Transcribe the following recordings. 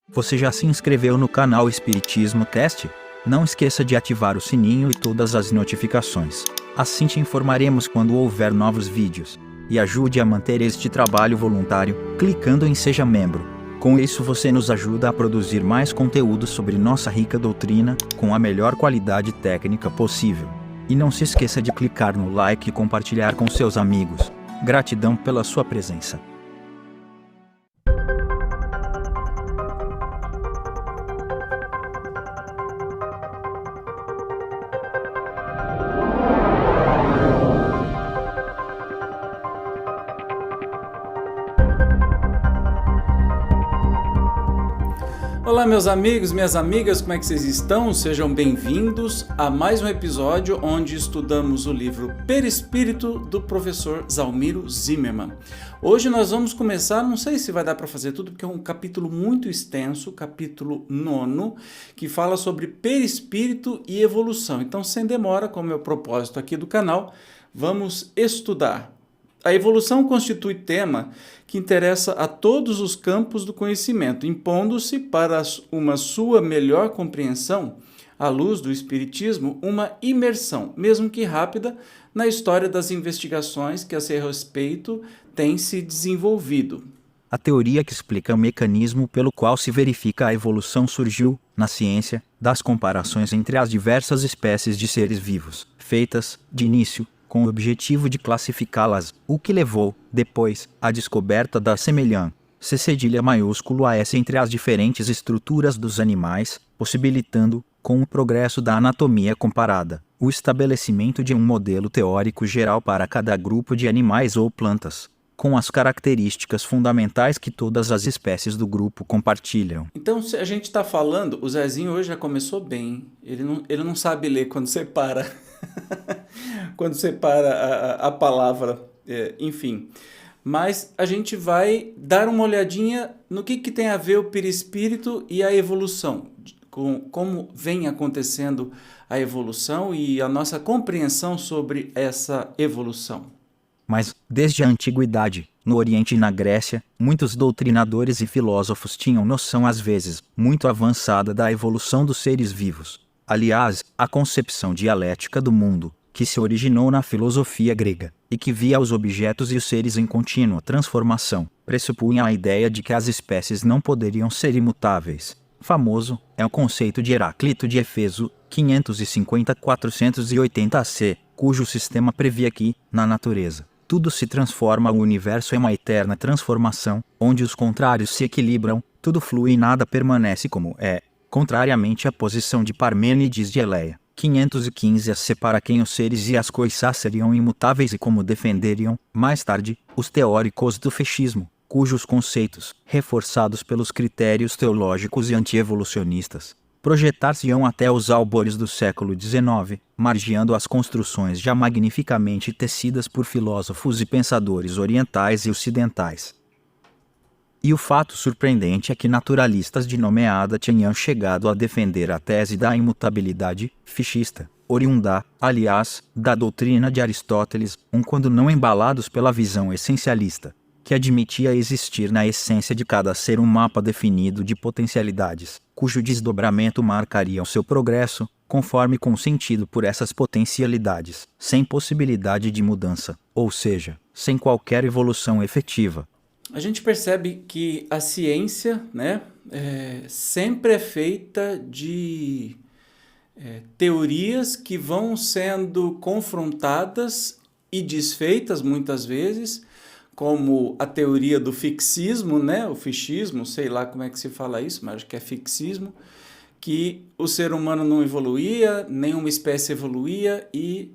Você já se inscreveu no canal Espiritismo Teste? Não esqueça de ativar o sininho e todas as notificações. Assim te informaremos quando houver novos vídeos. E ajude a manter este trabalho voluntário, clicando em Seja Membro. Com isso você nos ajuda a produzir mais conteúdo sobre nossa rica doutrina, com a melhor qualidade técnica possível. E não se esqueça de clicar no like e compartilhar com seus amigos. Gratidão pela sua presença. Olá meus amigos, minhas amigas, como é que vocês estão? Sejam bem-vindos a mais um episódio onde estudamos o livro Perispírito do professor Zalmiro Zimmermann. Hoje nós vamos começar, não sei se vai dar para fazer tudo, porque é um capítulo muito extenso, capítulo 9, que fala sobre perispírito e evolução. Então, sem demora, como é o propósito aqui do canal, vamos estudar. A evolução constitui tema que interessa a todos os campos do conhecimento, impondo-se para uma sua melhor compreensão, à luz do Espiritismo, uma imersão, mesmo que rápida, na história das investigações que a seu respeito têm se desenvolvido. A teoria que explica o mecanismo pelo qual se verifica a evolução surgiu, na ciência, das comparações entre as diversas espécies de seres vivos, feitas, de início, com o objetivo de classificá-las, o que levou, depois, à descoberta da semelhança, C maiúsculo a S entre as diferentes estruturas dos animais, possibilitando, com o progresso da anatomia comparada, o estabelecimento de um modelo teórico geral para cada grupo de animais ou plantas, com as características fundamentais que todas as espécies do grupo compartilham. Então, se a gente está falando, o Zezinho hoje já começou bem, ele não sabe ler quando separa, quando separa a palavra, enfim. Mas a gente vai dar uma olhadinha no que tem a ver o perispírito e a evolução, com como vem acontecendo a evolução e a nossa compreensão sobre essa evolução. Mas, desde a antiguidade, no Oriente e na Grécia, muitos doutrinadores e filósofos tinham noção às vezes muito avançada da evolução dos seres vivos. Aliás, a concepção dialética do mundo, que se originou na filosofia grega, e que via os objetos e os seres em contínua transformação, pressupunha a ideia de que as espécies não poderiam ser imutáveis. Famoso é o conceito de Heráclito de Éfeso, 550-480 AC, cujo sistema previa que, na natureza, tudo se transforma, o universo é uma eterna transformação, onde os contrários se equilibram, tudo flui e nada permanece como é, contrariamente à posição de Parmênides de Eleia, 515 AC, para quem os seres e as coisas seriam imutáveis e como defenderiam, mais tarde, os teóricos do fechismo, cujos conceitos, reforçados pelos critérios teológicos e antievolucionistas, projetar-se-iam até os albores do século XIX, margeando as construções já magnificamente tecidas por filósofos e pensadores orientais e ocidentais. E o fato surpreendente é que naturalistas de nomeada tenham chegado a defender a tese da imutabilidade fichista, oriunda, aliás, da doutrina de Aristóteles, quando não embalados pela visão essencialista, que admitia existir na essência de cada ser um mapa definido de potencialidades, cujo desdobramento marcaria o seu progresso, conforme consentido por essas potencialidades, sem possibilidade de mudança, ou seja, sem qualquer evolução efetiva. A gente percebe que a ciência, sempre é feita de teorias que vão sendo confrontadas e desfeitas muitas vezes, como a teoria do fixismo, o fichismo, sei lá como é que se fala isso, mas acho que é fixismo, que o ser humano não evoluía, nenhuma espécie evoluía, e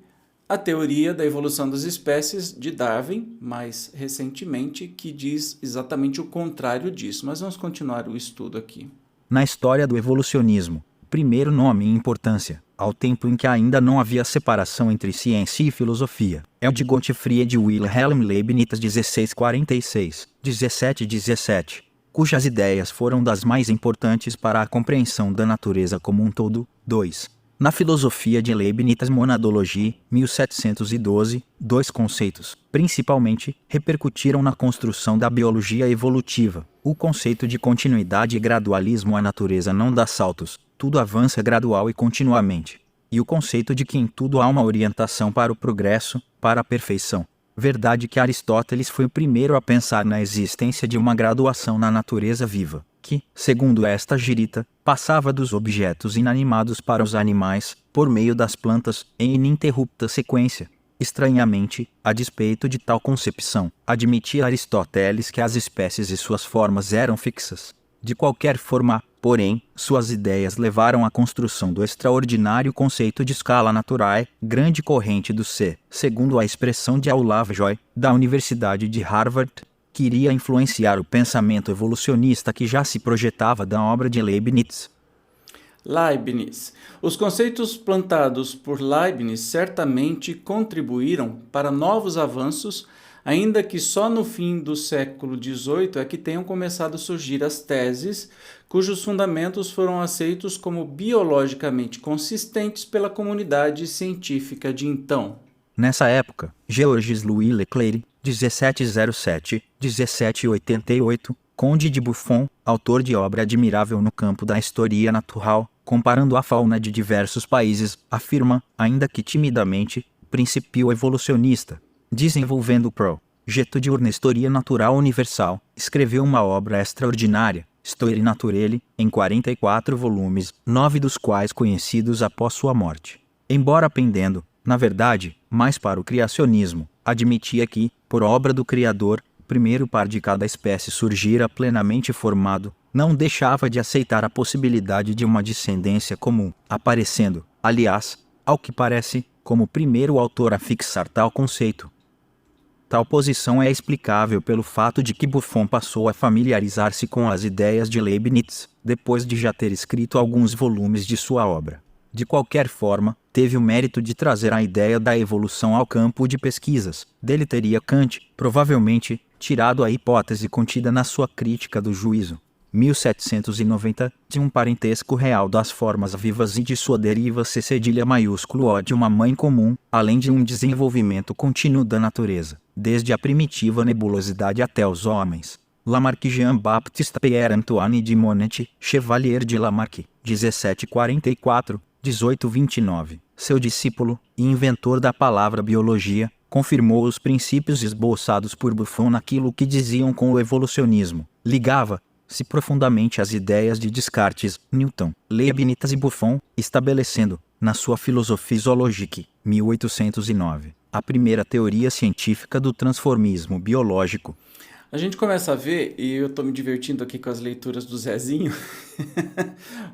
a teoria da evolução das espécies de Darwin, mais recentemente, que diz exatamente o contrário disso. Mas vamos continuar o estudo aqui. Na história do evolucionismo, primeiro nome em importância, ao tempo em que ainda não havia separação entre ciência e filosofia, é o de Gottfried Wilhelm Leibniz, 1646-1717, cujas ideias foram das mais importantes para a compreensão da natureza como um todo. 2. Na filosofia de Leibniz Monadologie, 1712, dois conceitos, principalmente, repercutiram na construção da biologia evolutiva. O conceito de continuidade e gradualismo. A natureza não dá saltos, tudo avança gradual e continuamente. E o conceito de que em tudo há uma orientação para o progresso, para a perfeição. Verdade que Aristóteles foi o primeiro a pensar na existência de uma graduação na natureza viva, que, segundo esta girita, passava dos objetos inanimados para os animais, por meio das plantas, em ininterrupta sequência. Estranhamente, a despeito de tal concepção, admitia Aristóteles que as espécies e suas formas eram fixas. De qualquer forma, porém, suas ideias levaram à construção do extraordinário conceito de escala naturae, grande corrente do ser, segundo a expressão de Paul Lovejoy, da Universidade de Harvard, que iria influenciar o pensamento evolucionista que já se projetava da obra de Leibniz. Leibniz. Os conceitos plantados por Leibniz certamente contribuíram para novos avanços, ainda que só no fim do século XVIII é que tenham começado a surgir as teses, cujos fundamentos foram aceitos como biologicamente consistentes pela comunidade científica de então. Nessa época, Georges Louis Leclerc, 1707-1788, conde de Buffon, autor de obra admirável no campo da história natural, comparando a fauna de diversos países, afirma, ainda que timidamente, o princípio evolucionista. Desenvolvendo o projeto de uma história natural universal, escreveu uma obra extraordinária, Histoire naturelle, em 44 volumes, 9 dos quais conhecidos após sua morte. Embora pendendo, na verdade, mais para o criacionismo, admitia que, por obra do Criador, o primeiro par de cada espécie surgira plenamente formado, não deixava de aceitar a possibilidade de uma descendência comum, aparecendo, aliás, ao que parece, como o primeiro autor a fixar tal conceito. Tal posição é explicável pelo fato de que Buffon passou a familiarizar-se com as ideias de Leibniz, depois de já ter escrito alguns volumes de sua obra. De qualquer forma, teve o mérito de trazer a ideia da evolução ao campo de pesquisas. Dele teria Kant, provavelmente, tirado a hipótese contida na sua Crítica do Juízo, 1790, de um parentesco real das formas vivas e de sua deriva C cedilha maiúsculo O de uma mãe comum, além de um desenvolvimento contínuo da natureza, desde a primitiva nebulosidade até os homens. Lamarck Jean-Baptiste Pierre-Antoine de Monet, Chevalier de Lamarck, 1744-1829, seu discípulo e inventor da palavra biologia, confirmou os princípios esboçados por Buffon naquilo que diziam com o evolucionismo. Ligava-se profundamente às ideias de Descartes, Newton, Leibniz e Buffon, estabelecendo, na sua Philosophie zoologique, 1809, a primeira teoria científica do transformismo biológico. A gente começa a ver, e eu tô me divertindo aqui com as leituras do Zezinho,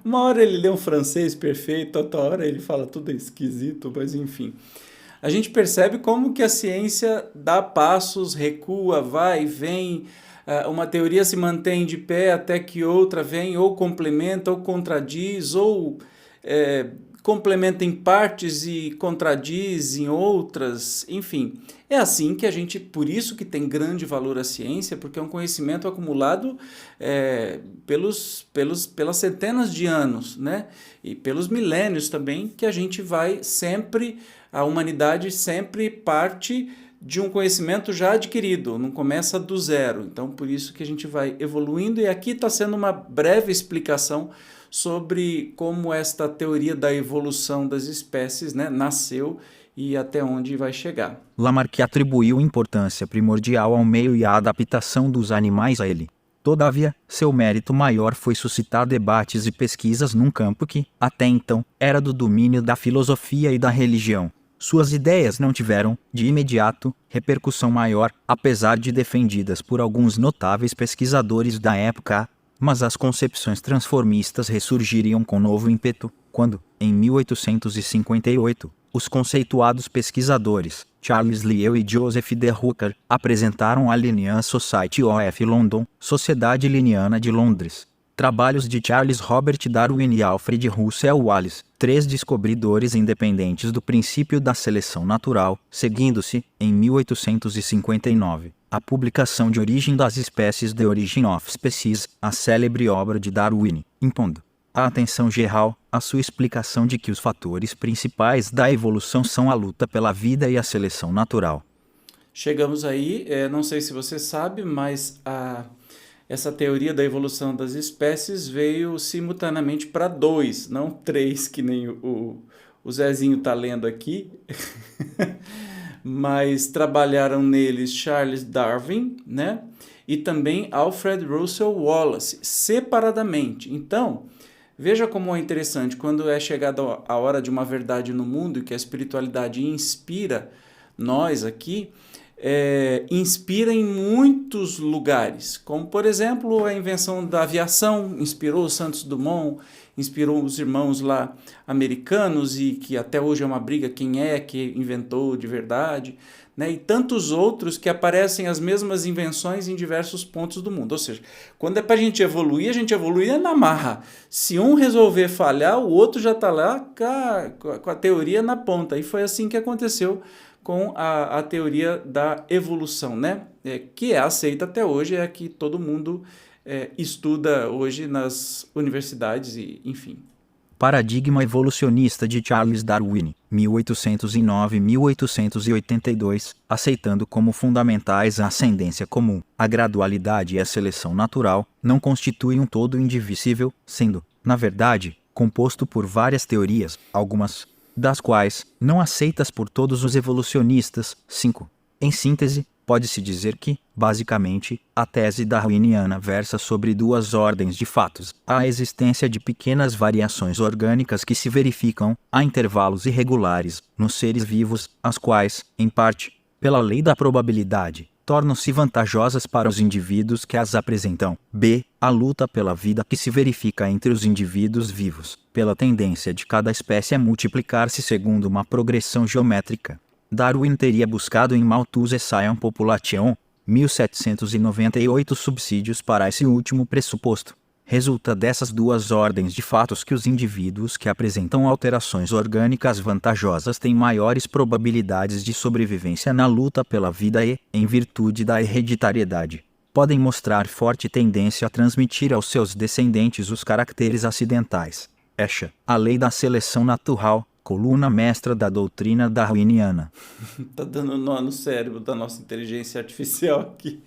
uma hora ele lê um francês perfeito, outra hora ele fala tudo esquisito, mas enfim. A gente percebe como que a ciência dá passos, recua, vai e vem, uma teoria se mantém de pé até que outra vem, ou complementa, ou contradiz, ou complementa em partes e contradiz em outras, enfim. É assim que a gente, por isso que tem grande valor a ciência, porque é um conhecimento acumulado pelas centenas de anos, né? E pelos milênios também, que a gente vai sempre, a humanidade sempre parte de um conhecimento já adquirido, não começa do zero. Então, por isso que a gente vai evoluindo, e aqui está sendo uma breve explicação sobre como esta teoria da evolução das espécies, né, nasceu e até onde vai chegar. Lamarck atribuiu importância primordial ao meio e à adaptação dos animais a ele. Todavia, seu mérito maior foi suscitar debates e pesquisas num campo que, até então, era do domínio da filosofia e da religião. Suas ideias não tiveram, de imediato, repercussão maior, apesar de defendidas por alguns notáveis pesquisadores da época, mas as concepções transformistas ressurgiriam com novo ímpeto, quando, em 1858, os conceituados pesquisadores Charles Lyell e Joseph de Rooker apresentaram a Linnean Society of London, Sociedade Linneana de Londres, trabalhos de Charles Robert Darwin e Alfred Russel Wallace, 3 descobridores independentes do princípio da seleção natural, seguindo-se, em 1859, a publicação de Origem das Espécies The Origin of Species, a célebre obra de Darwin, impondo, a atenção geral à sua explicação de que os fatores principais da evolução são a luta pela vida e a seleção natural. Chegamos aí, não sei se você sabe, mas essa teoria da evolução das espécies veio simultaneamente para 2, não 3, que nem o Zezinho está lendo aqui. Mas trabalharam neles Charles Darwin, né? E também Alfred Russel Wallace, separadamente. Então, veja como é interessante, quando é chegada a hora de uma verdade no mundo e que a espiritualidade inspira nós aqui, inspira em muitos lugares, como por exemplo a invenção da aviação, inspirou o Santos Dumont, inspirou os irmãos lá americanos, e que até hoje é uma briga quem é que inventou de verdade, né? E tantos outros que aparecem as mesmas invenções em diversos pontos do mundo. Ou seja, quando é para a gente gente evolui na marra. Se um resolver falhar, o outro já está lá com a teoria na ponta. E foi assim que aconteceu com a teoria da evolução, né? Que é aceita até hoje, é a que todo mundo estuda hoje nas universidades e enfim. Paradigma evolucionista de Charles Darwin, 1809-1882, aceitando como fundamentais a ascendência comum, a gradualidade e a seleção natural, não constitui um todo indivisível, sendo, na verdade, composto por várias teorias, algumas das quais não aceitas por todos os evolucionistas. 5. Em síntese, pode-se dizer que, basicamente, a tese darwiniana versa sobre duas ordens de fatos: a existência de pequenas variações orgânicas que se verificam a intervalos irregulares nos seres vivos, as quais, em parte, pela lei da probabilidade, tornam-se vantajosas para os indivíduos que as apresentam. B. A luta pela vida que se verifica entre os indivíduos vivos, pela tendência de cada espécie a multiplicar-se segundo uma progressão geométrica. Darwin teria buscado em Malthus Sciam Population, 1798 subsídios para esse último pressuposto. Resulta dessas duas ordens de fatos que os indivíduos que apresentam alterações orgânicas vantajosas têm maiores probabilidades de sobrevivência na luta pela vida e, em virtude da hereditariedade, podem mostrar forte tendência a transmitir aos seus descendentes os caracteres acidentais. Escher, a lei da seleção natural, coluna mestra da doutrina darwiniana. Tá dando nó no cérebro da nossa inteligência artificial aqui,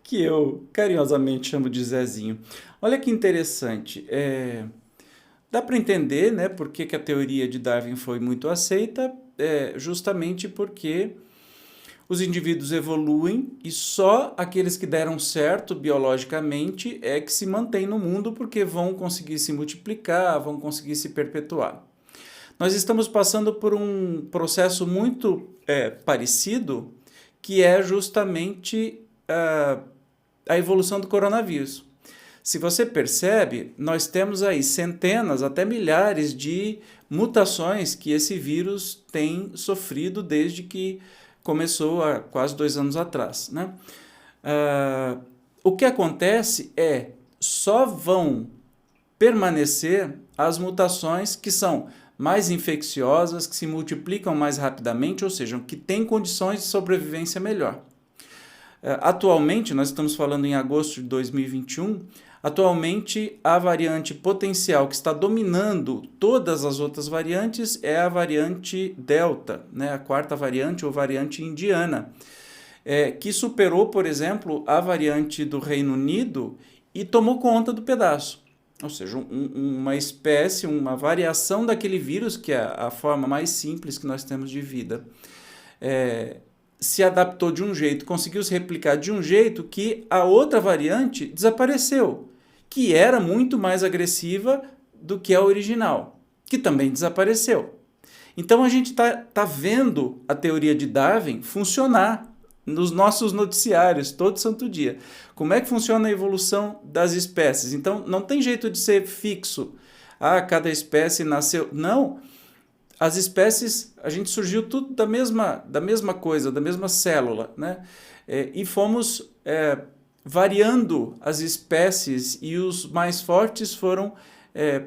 que eu carinhosamente chamo de Zezinho. Olha que interessante, dá para entender, né, por que a teoria de Darwin foi muito aceita, justamente porque os indivíduos evoluem e só aqueles que deram certo biologicamente é que se mantêm no mundo, porque vão conseguir se multiplicar, vão conseguir se perpetuar. Nós estamos passando por um processo muito parecido, que é justamente a evolução do coronavírus. Se você percebe, nós temos aí centenas, até milhares de mutações que esse vírus tem sofrido desde que começou há quase 2 anos atrás, né? O que acontece só vão permanecer as mutações que são mais infecciosas, que se multiplicam mais rapidamente, ou seja, que têm condições de sobrevivência melhor. Atualmente, nós estamos falando em agosto de 2021, atualmente a variante potencial que está dominando todas as outras variantes é a variante Delta, né? A 4ª variante ou variante indiana, que superou, por exemplo, a variante do Reino Unido e tomou conta do pedaço. Ou seja, uma espécie, uma variação daquele vírus, que é a forma mais simples que nós temos de vida, se adaptou de um jeito, conseguiu se replicar de um jeito que a outra variante desapareceu, que era muito mais agressiva do que a original, que também desapareceu. Então a gente tá vendo a teoria de Darwin funcionar nos nossos noticiários todo santo dia. Como é que funciona a evolução das espécies? Então não tem jeito de ser fixo. Cada espécie nasceu. Não. As espécies, a gente surgiu tudo da mesma coisa, da mesma célula, né? E fomos variando as espécies e os mais fortes foram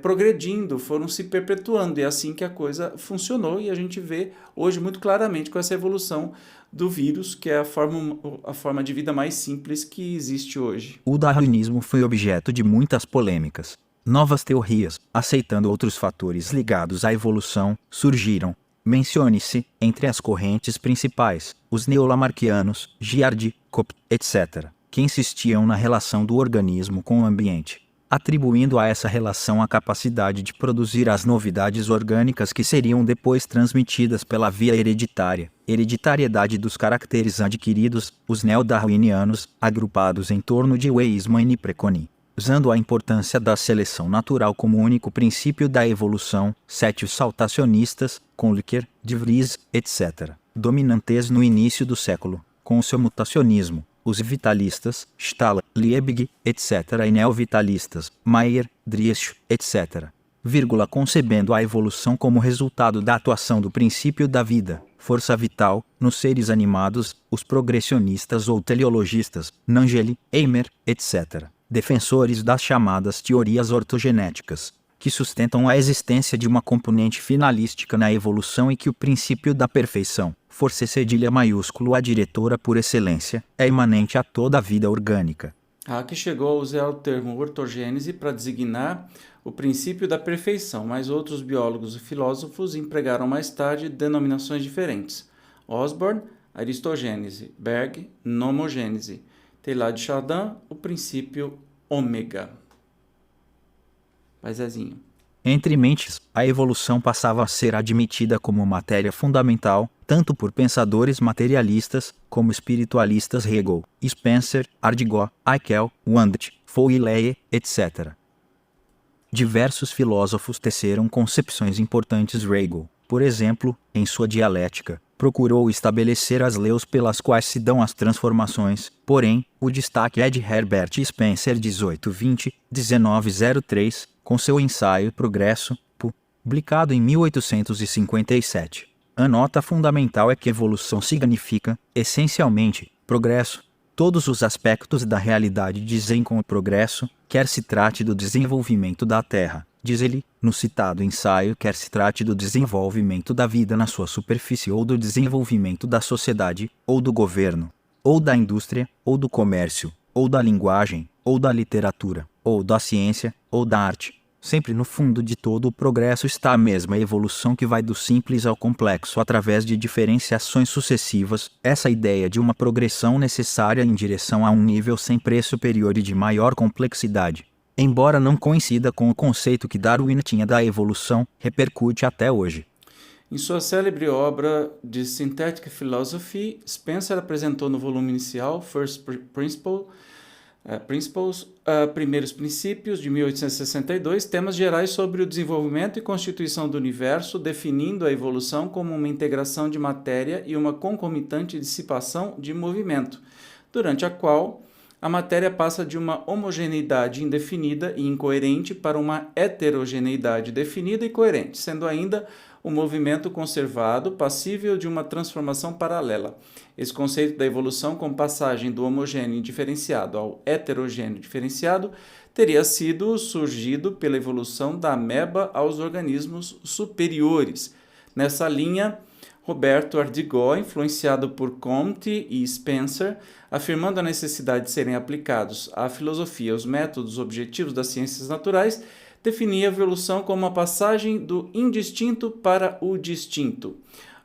progredindo, foram se perpetuando. E é assim que a coisa funcionou e a gente vê hoje muito claramente com essa evolução do vírus, que é a forma de vida mais simples que existe hoje. O darwinismo foi objeto de muitas polêmicas. Novas teorias, aceitando outros fatores ligados à evolução, surgiram. Mencione-se, entre as correntes principais, os neolamarquianos, Giardi, Cope, etc., que insistiam na relação do organismo com o ambiente, atribuindo a essa relação a capacidade de produzir as novidades orgânicas que seriam depois transmitidas pela via hereditária. Hereditariedade dos caracteres adquiridos, os neodarwinianos, agrupados em torno de Weismann e Preconi, usando a importância da seleção natural como único princípio da evolução, os saltacionistas, Conlicker, De Vries, etc., dominantes no início do século, com o seu mutacionismo, os vitalistas, Stahl, Liebig, etc., e neovitalistas, Mayer, Driesch, etc., concebendo a evolução como resultado da atuação do princípio da vida, força vital, nos seres animados, os progressionistas ou teleologistas, Nangeli, Eimer, etc., defensores das chamadas teorias ortogenéticas, que sustentam a existência de uma componente finalística na evolução e que o princípio da perfeição, força cedilha maiúsculo a diretora por excelência, é imanente a toda a vida orgânica. Hack chegou a usar o termo ortogênese para designar o princípio da perfeição, mas outros biólogos e filósofos empregaram mais tarde denominações diferentes. Osborne, aristogênese, Berg, nomogênese, Teilhard de Chardin, o princípio ômega. Vai, Zezinho. Entre mentes, a evolução passava a ser admitida como matéria fundamental, tanto por pensadores materialistas, como espiritualistas Hegel, Spencer, Ardgot, Haeckel, Wundt, Fourier, etc. Diversos filósofos teceram concepções importantes. Hegel, por exemplo, em sua dialética, procurou estabelecer as leis pelas quais se dão as transformações, porém, o destaque é de Herbert Spencer 1820-1903, com seu ensaio Progresso, publicado em 1857. A nota fundamental é que evolução significa, essencialmente, progresso. Todos os aspectos da realidade dizem com o progresso, quer se trate do desenvolvimento da Terra, diz ele, no citado ensaio, quer se trate do desenvolvimento da vida na sua superfície ou do desenvolvimento da sociedade, ou do governo, ou da indústria, ou do comércio, ou da linguagem, ou da literatura, ou da ciência, ou da arte. Sempre no fundo de todo o progresso está a mesma evolução que vai do simples ao complexo através de diferenciações sucessivas, essa ideia de uma progressão necessária em direção a um nível sempre superior e de maior complexidade. Embora não coincida com o conceito que Darwin tinha da evolução, repercute até hoje. Em sua célebre obra de Synthetic Philosophy, Spencer apresentou no volume inicial, First Principles, Primeiros Princípios, de 1862, temas gerais sobre o desenvolvimento e constituição do universo, definindo a evolução como uma integração de matéria e uma concomitante dissipação de movimento, durante a qual a matéria passa de uma homogeneidade indefinida e incoerente para uma heterogeneidade definida e coerente, sendo ainda o movimento conservado, passível de uma transformação paralela. Esse conceito da evolução com passagem do homogêneo diferenciado ao heterogêneo diferenciado teria surgido pela evolução da ameba aos organismos superiores. Nessa linha, Roberto Ardgot, influenciado por Comte e Spencer, afirmando a necessidade de serem aplicados à filosofia os métodos objetivos das ciências naturais, definia a evolução como a passagem do indistinto para o distinto.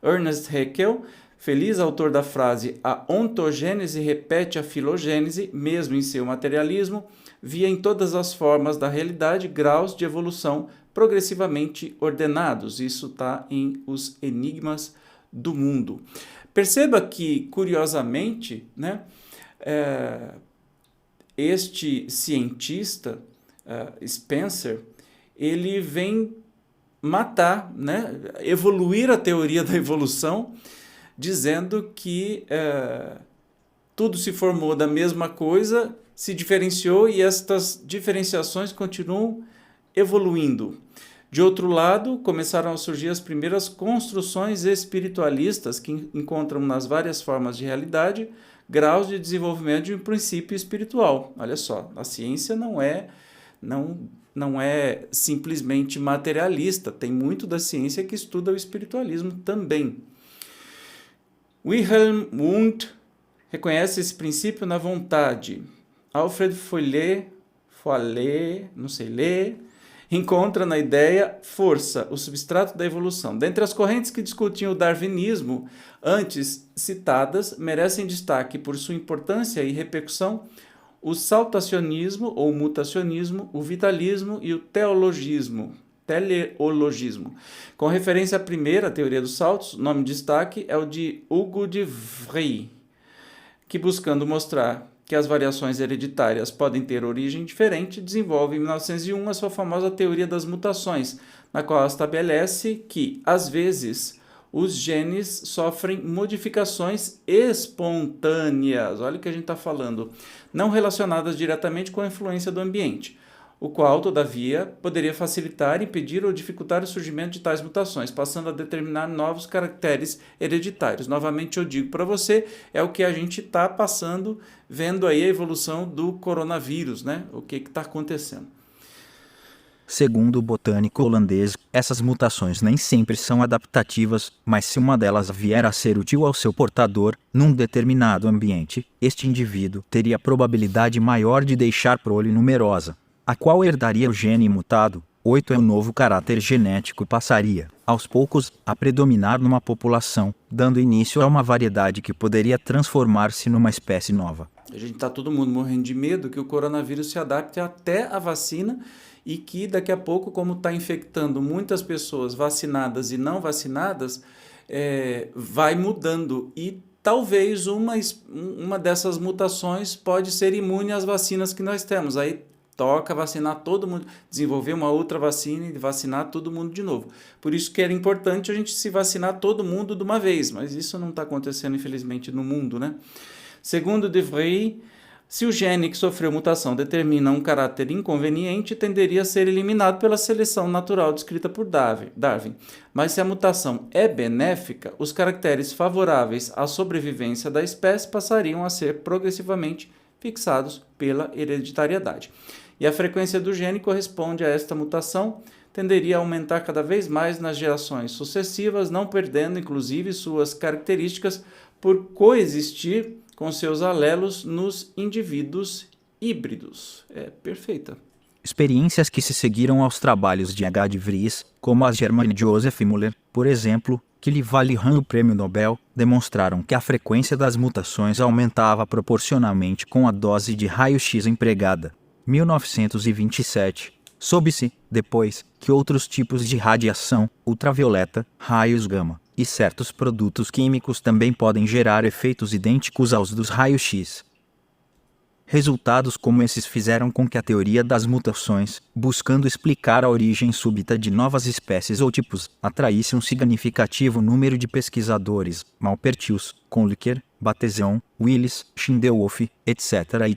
Ernest Haeckel, feliz autor da frase "a ontogênese repete a filogênese", mesmo em seu materialismo, via em todas as formas da realidade graus de evolução progressivamente ordenados. Isso está em Os Enigmas do Mundo. Perceba que, curiosamente, né, este cientista, Spencer, ele vem matar, né, evoluir a teoria da evolução, dizendo que tudo se formou da mesma coisa, se diferenciou e estas diferenciações continuam evoluindo. De outro lado, começaram a surgir as primeiras construções espiritualistas que encontram nas várias formas de realidade graus de desenvolvimento de um princípio espiritual. Olha só, a ciência não é simplesmente materialista, tem muito da ciência que estuda o espiritualismo também. Wilhelm Wundt reconhece esse princípio na vontade. Alfred Fouillet, encontra na ideia força, o substrato da evolução. Dentre as correntes que discutiam o darwinismo antes citadas, merecem destaque por sua importância e repercussão o saltacionismo ou mutacionismo, o vitalismo e o teleologismo. Com referência à primeira teoria dos saltos, o nome de destaque é o de Hugo de Vries, que, buscando mostrar que as variações hereditárias podem ter origem diferente, desenvolve em 1901 a sua famosa teoria das mutações, na qual estabelece que, às vezes, os genes sofrem modificações espontâneas, olha o que a gente está falando, não relacionadas diretamente com a influência do ambiente, o qual, todavia, poderia facilitar, impedir ou dificultar o surgimento de tais mutações, passando a determinar novos caracteres hereditários. Novamente eu digo para você, é o que a gente está passando, vendo aí a evolução do coronavírus, né? O que está acontecendo. Segundo o botânico holandês, essas mutações nem sempre são adaptativas, mas se uma delas vier a ser útil ao seu portador, num determinado ambiente, este indivíduo teria probabilidade maior de deixar prole numerosa, a qual herdaria o gene mutado. 8 é o novo caráter genético e passaria, aos poucos, a predominar numa população, dando início a uma variedade que poderia transformar-se numa espécie nova. A gente está todo mundo morrendo de medo que o coronavírus se adapte até a vacina e que daqui a pouco, como está infectando muitas pessoas vacinadas e não vacinadas, vai mudando e talvez uma dessas mutações pode ser imune às vacinas que nós temos. Aí toca vacinar todo mundo, desenvolver uma outra vacina e vacinar todo mundo de novo. Por isso que era importante a gente se vacinar todo mundo de uma vez, mas isso não está acontecendo, infelizmente, no mundo, né? Segundo De Vries, se o gene que sofreu mutação determina um caráter inconveniente, tenderia a ser eliminado pela seleção natural descrita por Darwin. Mas se a mutação é benéfica, os caracteres favoráveis à sobrevivência da espécie passariam a ser progressivamente fixados pela hereditariedade. E a frequência do gene corresponde a esta mutação, tenderia a aumentar cada vez mais nas gerações sucessivas, não perdendo, inclusive, suas características por coexistir com seus alelos nos indivíduos híbridos. É perfeita. Experiências que se seguiram aos trabalhos de H. de Vries, como as de Hermann Joseph Müller, por exemplo, que lhe valiam o prêmio Nobel, demonstraram que a frequência das mutações aumentava proporcionalmente com a dose de raio-x empregada. 1927. Soube-se, depois, que outros tipos de radiação ultravioleta, raios gama, e certos produtos químicos também podem gerar efeitos idênticos aos dos raios-x. Resultados como esses fizeram com que a teoria das mutações, buscando explicar a origem súbita de novas espécies ou tipos, atraísse um significativo número de pesquisadores, Maupertuis, Conlicker, Bateson, Willis, Schindewolf, etc. e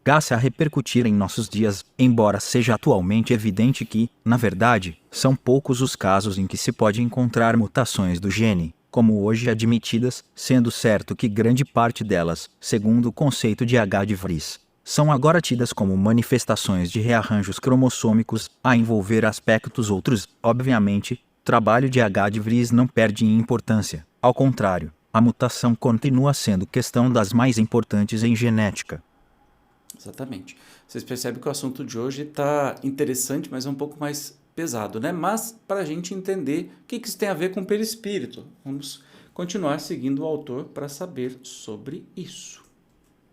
chegasse a repercutir em nossos dias, embora seja atualmente evidente que, na verdade, são poucos os casos em que se pode encontrar mutações do gene, como hoje admitidas, sendo certo que grande parte delas, segundo o conceito de H. de Vries, são agora tidas como manifestações de rearranjos cromossômicos a envolver aspectos outros. Obviamente, o trabalho de H. de Vries não perde em importância, ao contrário, a mutação continua sendo questão das mais importantes em genética. Exatamente. Vocês percebem que o assunto de hoje está interessante, mas é um pouco mais pesado, né? Mas para a gente entender o que isso tem a ver com o perispírito, vamos continuar seguindo o autor para saber sobre isso.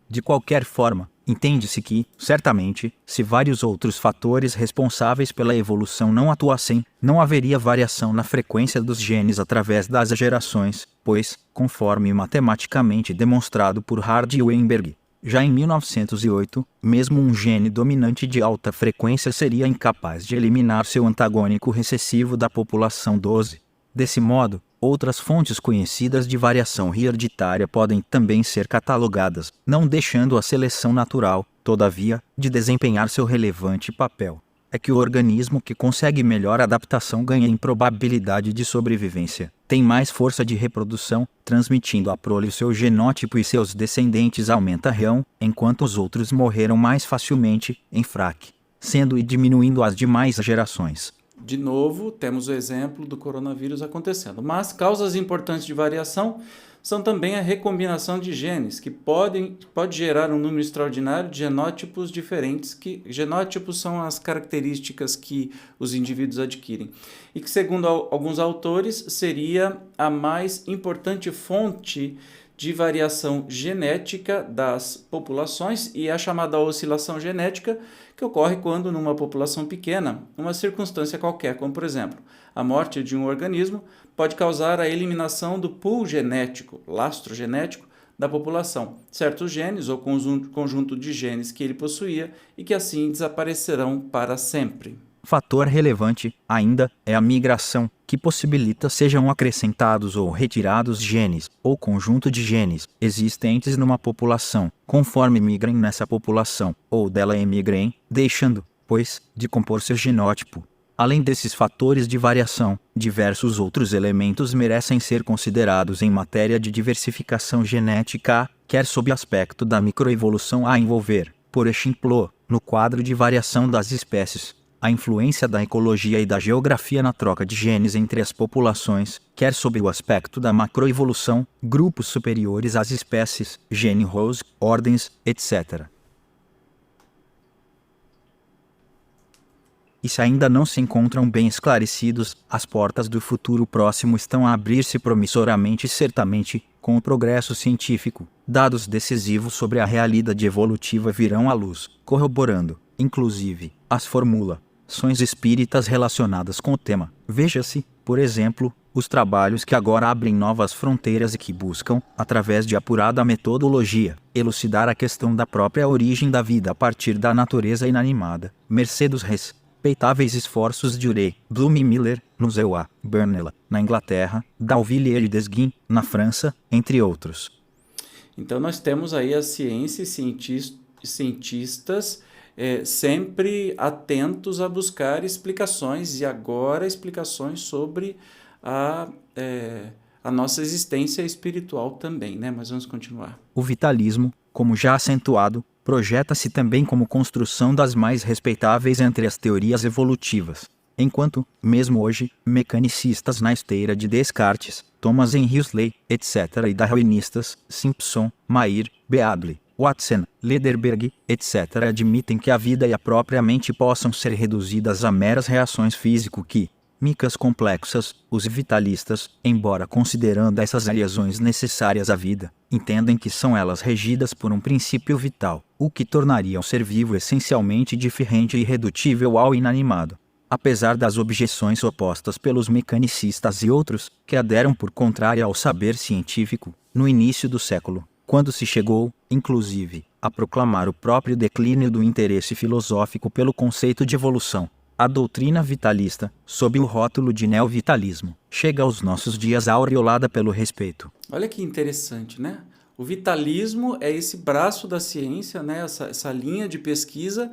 De qualquer forma, entende-se que, certamente, se vários outros fatores responsáveis pela evolução não atuassem, não haveria variação na frequência dos genes através das gerações, pois, conforme matematicamente demonstrado por Hardy e Weinberg, já em 1908, mesmo um gene dominante de alta frequência seria incapaz de eliminar seu antagônico recessivo da população 12. Desse modo, outras fontes conhecidas de variação hereditária podem também ser catalogadas, não deixando a seleção natural, todavia, de desempenhar seu relevante papel. É que o organismo que consegue melhor adaptação ganha em probabilidade de sobrevivência, tem mais força de reprodução, transmitindo à prole seu genótipo e seus descendentes aumentarão, enquanto os outros morreram mais facilmente, em fraque, sendo e diminuindo as demais gerações. De novo, temos o exemplo do coronavírus acontecendo. Mas causas importantes de variação são também a recombinação de genes, que pode gerar um número extraordinário de genótipos diferentes, que genótipos são as características que os indivíduos adquirem, e que, segundo alguns autores, seria a mais importante fonte de variação genética das populações, e é a chamada oscilação genética, que ocorre quando, numa população pequena, uma circunstância qualquer, como por exemplo, a morte de um organismo, pode causar a eliminação do pool genético, lastro genético, da população, certos genes ou conjunto de genes que ele possuía e que assim desaparecerão para sempre. Fator relevante, ainda, é a migração, que possibilita sejam acrescentados ou retirados genes, ou conjunto de genes, existentes numa população, conforme migrem nessa população, ou dela emigrem, deixando, pois, de compor seu genótipo. Além desses fatores de variação, diversos outros elementos merecem ser considerados em matéria de diversificação genética, quer sob aspecto da microevolução a envolver, por exemplo, no quadro de variação das espécies, a influência da ecologia e da geografia na troca de genes entre as populações, quer sob o aspecto da macroevolução, grupos superiores às espécies, gêneros, ordens, etc. E se ainda não se encontram bem esclarecidos, as portas do futuro próximo estão a abrir-se promissoramente e certamente, com o progresso científico, dados decisivos sobre a realidade evolutiva virão à luz, corroborando, inclusive, as formulações espíritas relacionadas com o tema. Veja-se, por exemplo, os trabalhos que agora abrem novas fronteiras e que buscam, através de apurada metodologia, elucidar a questão da própria origem da vida a partir da natureza inanimada, mercê dos respeitáveis esforços de Urey, Bloom e Miller, no Zewa, Burnell, na Inglaterra, Dalville e Desguin, na França, entre outros. Então nós temos aí a ciência e cientistas sempre atentos a buscar explicações, e agora explicações sobre a nossa existência espiritual também, né? Mas vamos continuar. O vitalismo, como já acentuado, projeta-se também como construção das mais respeitáveis entre as teorias evolutivas, enquanto, mesmo hoje, mecanicistas na esteira de Descartes, Thomas Henry Huxley, etc. e darwinistas, Simpson, Mayr, Beable, Watson, Lederberg, etc. admitem que a vida e a própria mente possam ser reduzidas a meras reações físico-químicas complexas. Os vitalistas, embora considerando essas reações necessárias à vida, entendem que são elas regidas por um princípio vital, o que tornaria o ser vivo essencialmente diferente e irredutível ao inanimado. Apesar das objeções opostas pelos mecanicistas e outros, que aderam por contrária ao saber científico, no início do século, quando se chegou, inclusive, a proclamar o próprio declínio do interesse filosófico pelo conceito de evolução, a doutrina vitalista, sob o rótulo de neovitalismo, chega aos nossos dias aureolada pelo respeito. Olha que interessante, né? O vitalismo é esse braço da ciência, né? Essa linha de pesquisa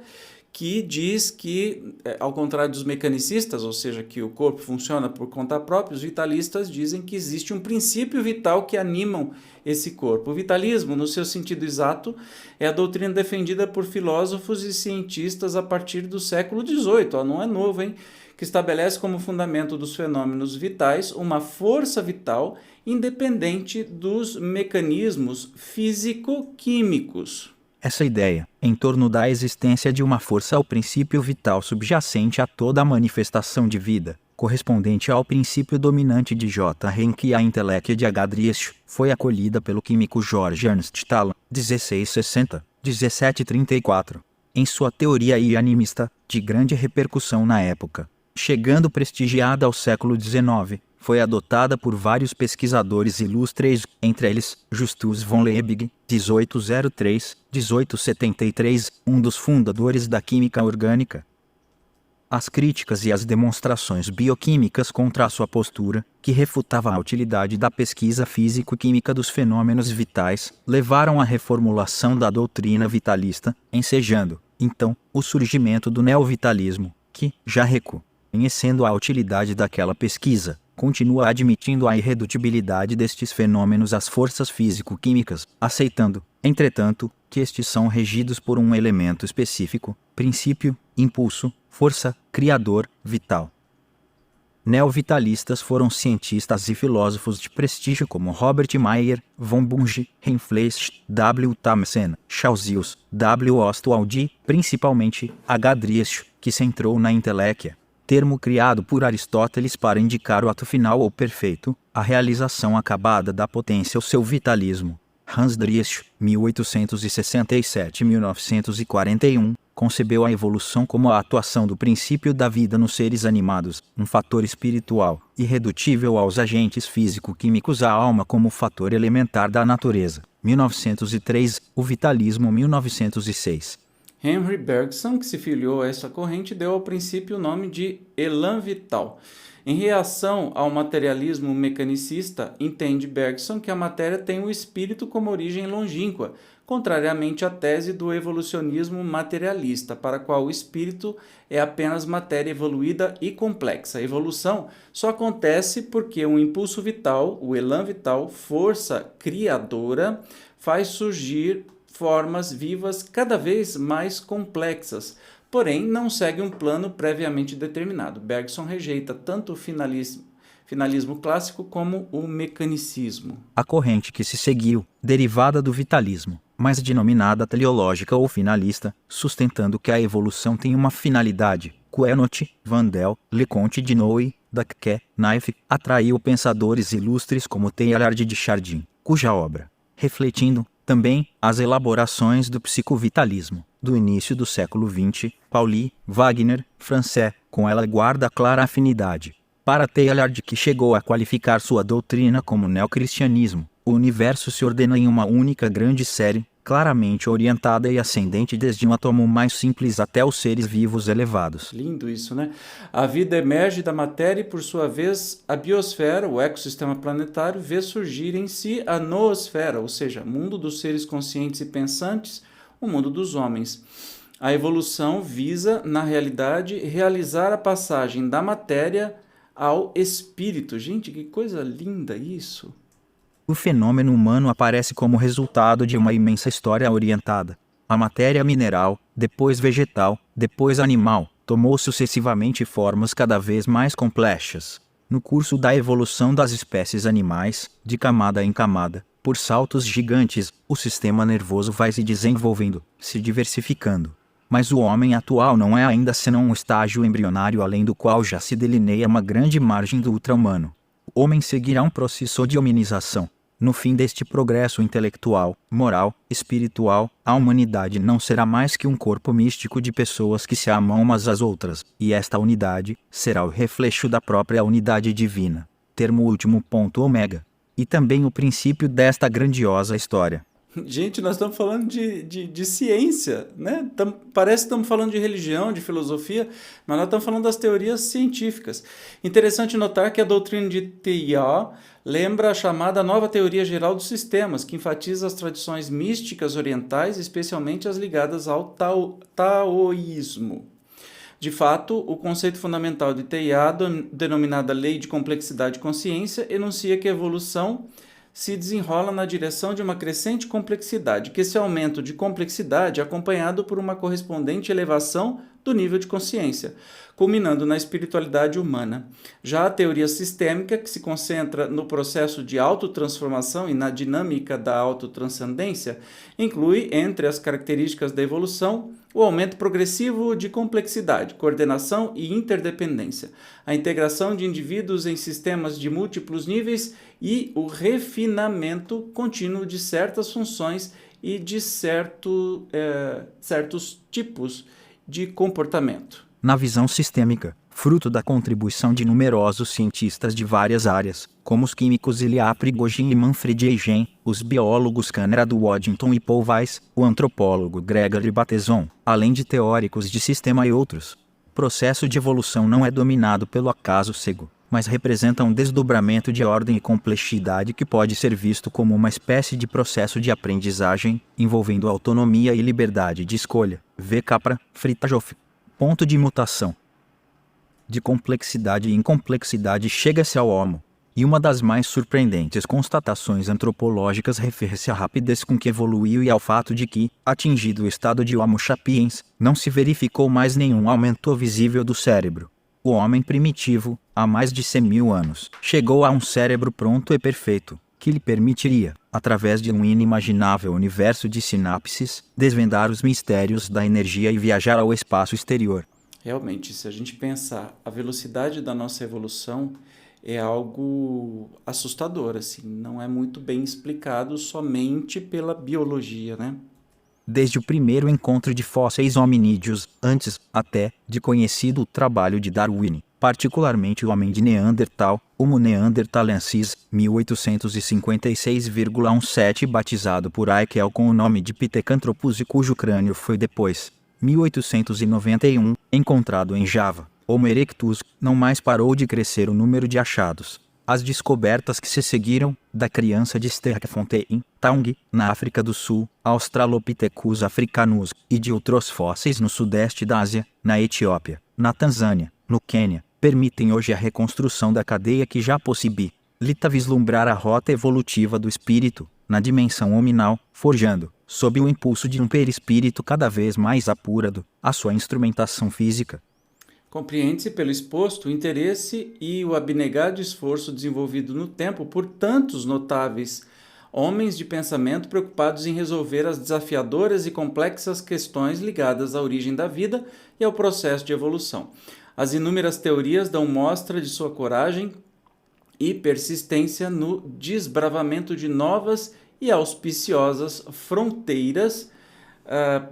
que diz que, ao contrário dos mecanicistas, ou seja, que o corpo funciona por conta própria, os vitalistas dizem que existe um princípio vital que anima esse corpo. O vitalismo, no seu sentido exato, é a doutrina defendida por filósofos e cientistas a partir do século XVIII, não é novo, hein? Que estabelece como fundamento dos fenômenos vitais uma força vital independente dos mecanismos físico-químicos. Essa ideia, em torno da existência de uma força ao princípio vital subjacente a toda a manifestação de vida, correspondente ao princípio dominante de J. Henck e a intelecto de H. Driesch, foi acolhida pelo químico George Ernst Thaler, 1660-1734, em sua teoria animista, de grande repercussão na época. Chegando prestigiada ao século XIX, foi adotada por vários pesquisadores ilustres, entre eles, Justus von Liebig, 1803-1873, um dos fundadores da química orgânica. As críticas e as demonstrações bioquímicas contra a sua postura, que refutava a utilidade da pesquisa físico-química dos fenômenos vitais, levaram à reformulação da doutrina vitalista, ensejando, então, o surgimento do neovitalismo, que, já reconhecendo a utilidade daquela pesquisa, continua admitindo a irredutibilidade destes fenômenos às forças físico-químicas, aceitando, entretanto, que estes são regidos por um elemento específico, princípio, impulso, força, criador, vital. Neovitalistas foram cientistas e filósofos de prestígio como Robert Mayer, von Bunge, Reinfleisch, W. Thompson, Chausius, W. Ostwald, principalmente H. Driesch, que centrou na inteléquia, termo criado por Aristóteles para indicar o ato final ou perfeito, a realização acabada da potência ou seu vitalismo. Hans Driesch, 1867-1941, concebeu a evolução como a atuação do princípio da vida nos seres animados, um fator espiritual, irredutível aos agentes físico-químicos, a alma como fator elementar da natureza. 1903, o vitalismo. 1906. Henry Bergson, que se filiou a essa corrente, deu ao princípio o nome de Elan Vital. Em reação ao materialismo mecanicista, entende Bergson que a matéria tem o espírito como origem longínqua, contrariamente à tese do evolucionismo materialista, para a qual o espírito é apenas matéria evoluída e complexa. A evolução só acontece porque um impulso vital, o elan vital, força criadora, faz surgir formas vivas cada vez mais complexas, porém não segue um plano previamente determinado. Bergson rejeita tanto o finalismo clássico como o mecanicismo. A corrente que se seguiu, derivada do vitalismo, mas denominada teleológica ou finalista, sustentando que a evolução tem uma finalidade. Quenot, Vandel, Leconte de Noé, Dacquet, Naif, atraiu pensadores ilustres como Teilhard de Chardin, cuja obra, refletindo também as elaborações do psicovitalismo do início do século XX, Pauli, Wagner, Francais, com ela guarda clara afinidade. Para Teilhard, que chegou a qualificar sua doutrina como neocristianismo, o universo se ordena em uma única grande série, claramente orientada e ascendente desde um átomo mais simples até os seres vivos elevados. Lindo isso, né? A vida emerge da matéria e, por sua vez, a biosfera, o ecossistema planetário, vê surgir em si a noosfera, ou seja, mundo dos seres conscientes e pensantes, o mundo dos homens. A evolução visa, na realidade, realizar a passagem da matéria ao espírito. Gente, que coisa linda isso! O fenômeno humano aparece como resultado de uma imensa história orientada. A matéria mineral, depois vegetal, depois animal, tomou sucessivamente formas cada vez mais complexas. No curso da evolução das espécies animais, de camada em camada, por saltos gigantes, o sistema nervoso vai se desenvolvendo, se diversificando. Mas o homem atual não é ainda senão um estágio embrionário além do qual já se delineia uma grande margem do ultra-humano. O homem seguirá um processo de hominização. No fim deste progresso intelectual, moral, espiritual, a humanidade não será mais que um corpo místico de pessoas que se amam umas às outras, e esta unidade será o reflexo da própria unidade divina. Termo último ponto ômega. E também o princípio desta grandiosa história. Gente, nós estamos falando de ciência, né? Parece que estamos falando de religião, de filosofia, mas nós estamos falando das teorias científicas. Interessante notar que a doutrina de Teilhard lembra a chamada nova teoria geral dos sistemas, que enfatiza as tradições místicas orientais, especialmente as ligadas ao taoísmo. De fato, o conceito fundamental de Teilhard, denominada lei de complexidade de consciência, enuncia que a evolução se desenrola na direção de uma crescente complexidade, que esse aumento de complexidade é acompanhado por uma correspondente elevação do nível de consciência, culminando na espiritualidade humana. Já a teoria sistêmica, que se concentra no processo de autotransformação e na dinâmica da autotranscendência, inclui, entre as características da evolução, o aumento progressivo de complexidade, coordenação e interdependência, a integração de indivíduos em sistemas de múltiplos níveis e o refinamento contínuo de certas funções e de certos tipos de comportamento. Na visão sistêmica, fruto da contribuição de numerosos cientistas de várias áreas, como os químicos Ilya Prigogine e Manfred Eigen, os biólogos Conrad Waddington e Paul Weiss, o antropólogo Gregory Bateson, além de teóricos de sistema e outros. O processo de evolução não é dominado pelo acaso cego, mas representa um desdobramento de ordem e complexidade que pode ser visto como uma espécie de processo de aprendizagem, envolvendo autonomia e liberdade de escolha. V. Capra, Fritajoff. Ponto de mutação. De complexidade em complexidade chega-se ao Homo. E uma das mais surpreendentes constatações antropológicas refere-se à rapidez com que evoluiu e ao fato de que, atingido o estado de Homo sapiens, não se verificou mais nenhum aumento visível do cérebro. O homem primitivo, há mais de 100.000 anos, chegou a um cérebro pronto e perfeito, que lhe permitiria, através de um inimaginável universo de sinapses, desvendar os mistérios da energia e viajar ao espaço exterior. Realmente, se a gente pensar, a velocidade da nossa evolução é algo assustador, assim, não é muito bem explicado somente pela biologia, né? Desde o primeiro encontro de fósseis hominídeos, antes, até, de conhecido o trabalho de Darwin, particularmente o homem de Neandertal, Homo neanderthalensis, 1856,17, batizado por Haeckel com o nome de Pithecanthropus e cujo crânio foi depois, 1891, encontrado em Java. Homo erectus, não mais parou de crescer o número de achados. As descobertas que se seguiram, da criança de Sterkfontein, Taung, na África do Sul, Australopithecus africanus, e de outros fósseis no sudeste da Ásia, na Etiópia, na Tanzânia, no Quênia, permitem hoje a reconstrução da cadeia que já possibilita vislumbrar a rota evolutiva do espírito, na dimensão hominal, forjando, sob o impulso de um perispírito cada vez mais apurado, a sua instrumentação física. Compreende-se pelo exposto o interesse e o abnegado esforço desenvolvido no tempo por tantos notáveis homens de pensamento preocupados em resolver as desafiadoras e complexas questões ligadas à origem da vida e ao processo de evolução. As inúmeras teorias dão mostra de sua coragem e persistência no desbravamento de novas e auspiciosas fronteiras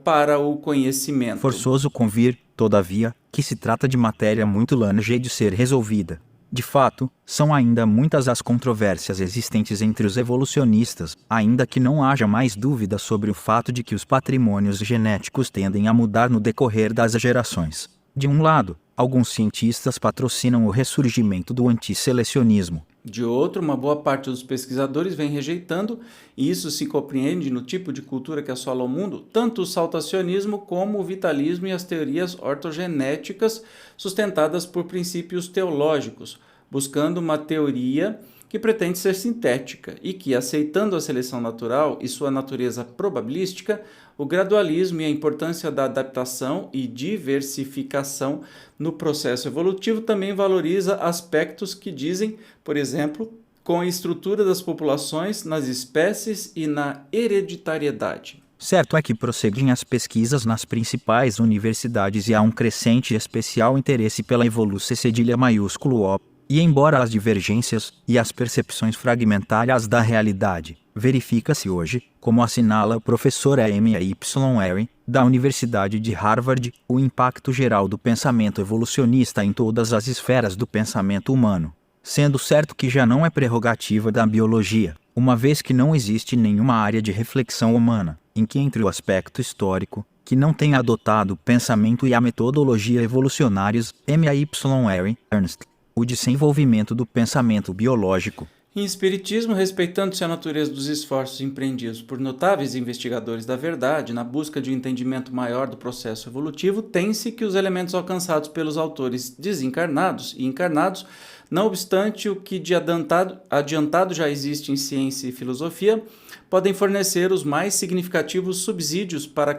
para o conhecimento. Forçoso convir, todavia, que se trata de matéria muito longe de ser resolvida. De fato, são ainda muitas as controvérsias existentes entre os evolucionistas, ainda que não haja mais dúvida sobre o fato de que os patrimônios genéticos tendem a mudar no decorrer das gerações. De um lado, alguns cientistas patrocinam o ressurgimento do antisselecionismo. De outro, uma boa parte dos pesquisadores vem rejeitando, e isso se compreende no tipo de cultura que assola o mundo, tanto o saltacionismo como o vitalismo e as teorias ortogenéticas sustentadas por princípios teológicos, buscando uma teoria que pretende ser sintética e que, aceitando a seleção natural e sua natureza probabilística, o gradualismo e a importância da adaptação e diversificação no processo evolutivo também valoriza aspectos que dizem, por exemplo, com a estrutura das populações, nas espécies e na hereditariedade. Certo é que prosseguem as pesquisas nas principais universidades e há um crescente e especial interesse pela evolução cedilha maiúsculo O. E embora as divergências e as percepções fragmentárias da realidade, verifica-se hoje, como assinala o professor M.Y. Aaron, da Universidade de Harvard, o impacto geral do pensamento evolucionista em todas as esferas do pensamento humano, sendo certo que já não é prerrogativa da biologia, uma vez que não existe nenhuma área de reflexão humana, em que entre o aspecto histórico, que não tenha adotado o pensamento e a metodologia evolucionários, M.Y. Aaron, Ernst, o desenvolvimento do pensamento biológico. Em espiritismo, respeitando-se a natureza dos esforços empreendidos por notáveis investigadores da verdade na busca de um entendimento maior do processo evolutivo, tem-se que os elementos alcançados pelos autores desencarnados e encarnados, não obstante o que de adiantado já existe em ciência e filosofia, podem fornecer os mais significativos subsídios para a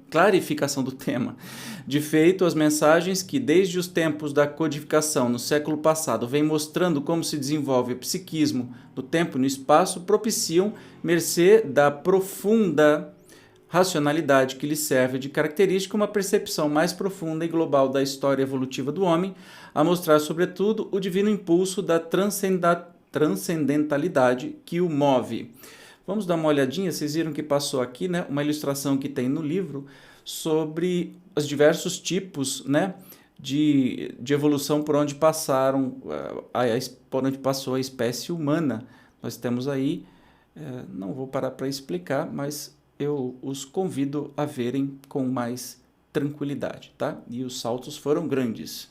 clarificação do tema. De feito, as mensagens que, desde os tempos da codificação no século passado, vêm mostrando como se desenvolve o psiquismo no tempo e no espaço, propiciam, mercê da profunda racionalidade que lhe serve de característica, uma percepção mais profunda e global da história evolutiva do homem, a mostrar, sobretudo, o divino impulso da transcendentalidade que o move. Vamos dar uma olhadinha, vocês viram que passou aqui, né, uma ilustração que tem no livro sobre os diversos tipos, né, de evolução por onde passaram, por onde passou a espécie humana. Nós temos aí, não vou parar para explicar, mas eu os convido a verem com mais tranquilidade, tá? E os saltos foram grandes.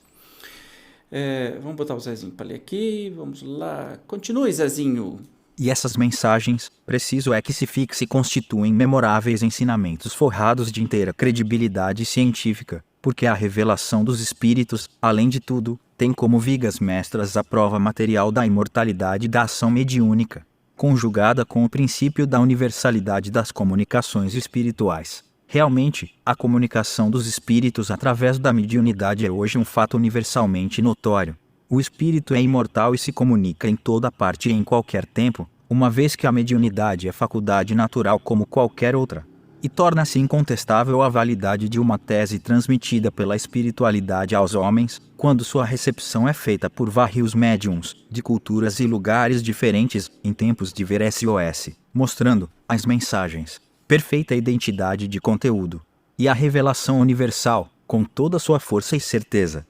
Vamos botar o Zezinho para ler aqui, vamos lá. Continue, Zezinho. E essas mensagens, preciso é que se fixe, constituem memoráveis ensinamentos forrados de inteira credibilidade científica, porque a revelação dos espíritos, além de tudo, tem como vigas mestras a prova material da imortalidade da ação mediúnica, conjugada com o princípio da universalidade das comunicações espirituais. Realmente, a comunicação dos espíritos através da mediunidade é hoje um fato universalmente notório. O espírito é imortal e se comunica em toda parte e em qualquer tempo, uma vez que a mediunidade é faculdade natural como qualquer outra. E torna-se incontestável a validade de uma tese transmitida pela espiritualidade aos homens, quando sua recepção é feita por vários médiums, de culturas e lugares diferentes, em tempos de ver SOS, mostrando as mensagens, perfeita identidade de conteúdo, e a revelação universal, com toda sua força e certeza.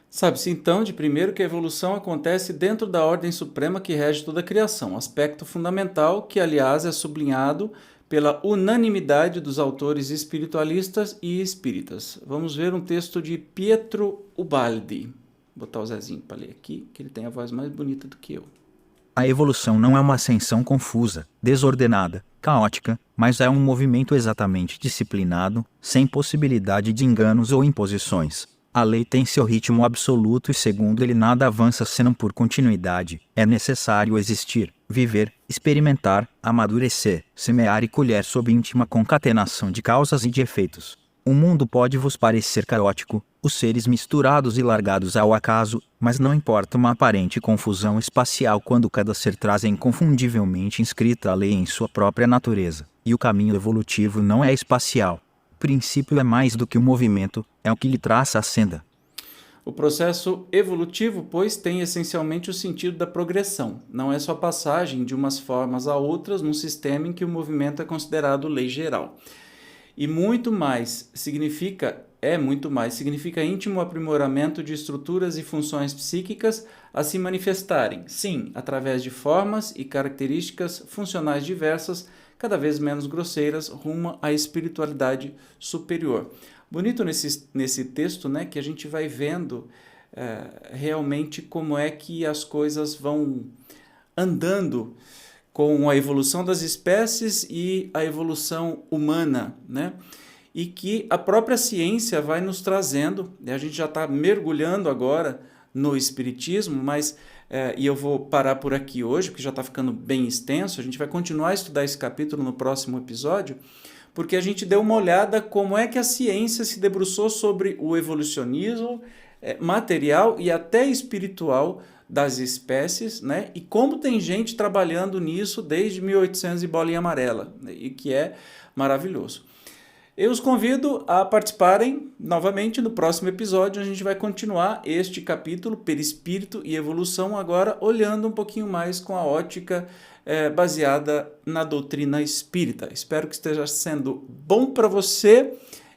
Sabe-se então, de primeiro, que a evolução acontece dentro da ordem suprema que rege toda a criação, aspecto fundamental que, aliás, é sublinhado pela unanimidade dos autores espiritualistas e espíritas. Vamos ver um texto de Pietro Ubaldi. Vou botar o Zezinho para ler aqui, que ele tem a voz mais bonita do que eu. A evolução não é uma ascensão confusa, desordenada, caótica, mas é um movimento exatamente disciplinado, sem possibilidade de enganos ou imposições. A lei tem seu ritmo absoluto e segundo ele nada avança senão por continuidade. É necessário existir, viver, experimentar, amadurecer, semear e colher sob íntima concatenação de causas e de efeitos. O mundo pode vos parecer caótico, os seres misturados e largados ao acaso, mas não importa uma aparente confusão espacial quando cada ser traz inconfundivelmente inscrita a lei em sua própria natureza. E o caminho evolutivo não é espacial. O princípio é mais do que um movimento, é o que lhe traça a senda. O processo evolutivo, pois, tem essencialmente o sentido da progressão. Não é só passagem de umas formas a outras num sistema em que o movimento é considerado lei geral. E significa íntimo aprimoramento de estruturas e funções psíquicas a se manifestarem, sim, através de formas e características funcionais diversas, cada vez menos grosseiras, rumo à espiritualidade superior. Bonito nesse texto, né, que a gente vai vendo realmente como é que as coisas vão andando com a evolução das espécies e a evolução humana, né? E que a própria ciência vai nos trazendo, a gente já está mergulhando agora no espiritismo, mas e eu vou parar por aqui hoje, porque já está ficando bem extenso, a gente vai continuar a estudar esse capítulo no próximo episódio, porque a gente deu uma olhada como é que a ciência se debruçou sobre o evolucionismo material e até espiritual das espécies, né? E como tem gente trabalhando nisso desde 1800 e bolinha amarela, né? E que é maravilhoso. Eu os convido a participarem novamente no próximo episódio. A gente vai continuar este capítulo, Perispírito e Evolução, agora olhando um pouquinho mais com a ótica baseada na doutrina espírita. Espero que esteja sendo bom para você.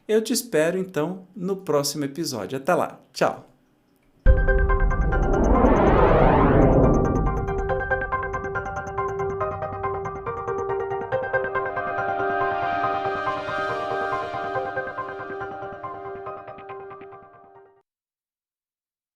Eu te espero, então, no próximo episódio. Até lá. Tchau.